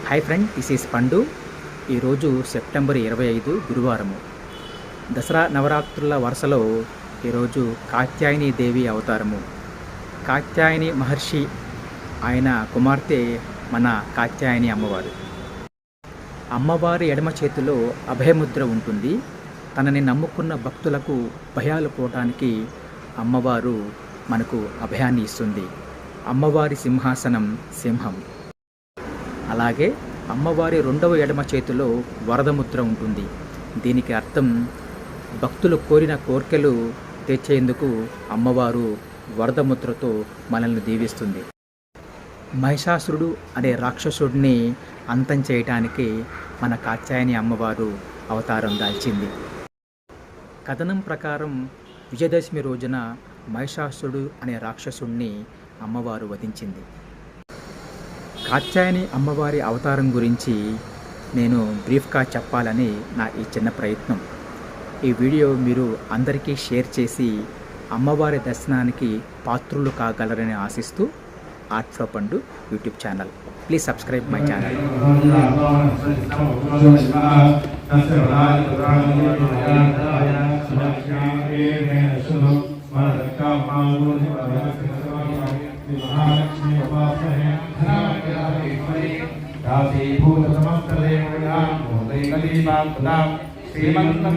Hi friend, this is పండు. ఈరోజు September 25 గురువారము. దసరా నవరాత్రుల వరుసలో ఈరోజు కాత్యాయని దేవి అవతారము. కాత్యాయని మహర్షి ఆయన కుమార్తె మన కాత్యాయని అమ్మవారు. అమ్మవారి ఎడమ చేతిలో అభయముద్ర ఉంటుంది. తనని నమ్ముకున్న భక్తులకు భయాలు పోవటానికి అమ్మవారు మనకు అభయాన్ని ఇస్తుంది. అమ్మవారి సింహాసనం సింహం. అలాగే అమ్మవారి రెండవ ఎడమ చేతిలో వరదముద్ర ఉంటుంది. దీనికి అర్థం భక్తులు కోరిన కోర్కెలు తీర్చేందుకు అమ్మవారు వరదముద్రతో మనల్ని దీవిస్తుంది. మహిషాసురుడు అనే రాక్షసుడిని అంతం చేయటానికి మన కాత్యాయని అమ్మవారు అవతారం దాల్చింది. కథనం ప్రకారం విజయదశమి రోజున మహిషాసురుడు అనే రాక్షసుడిని అమ్మవారు వధించింది. కాత్యాయని అమ్మవారి అవతారం గురించి నేను బ్రీఫ్గా చెప్పాలని నా ఈ చిన్న ప్రయత్నం. ఈ వీడియో మీరు అందరికీ షేర్ చేసి అమ్మవారి దర్శనానికి పాత్రులు కాగలరని ఆశిస్తూ ఆర్ట్ ఫ్రమ్ పండు YouTube channel. Please subscribe my channel. శ్రీమంతం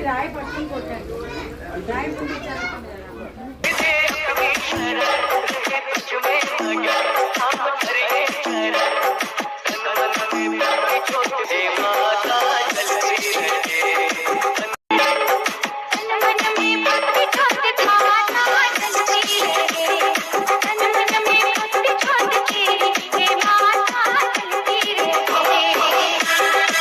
రాయి పట్టుకుని కొట్టాడు. రాయి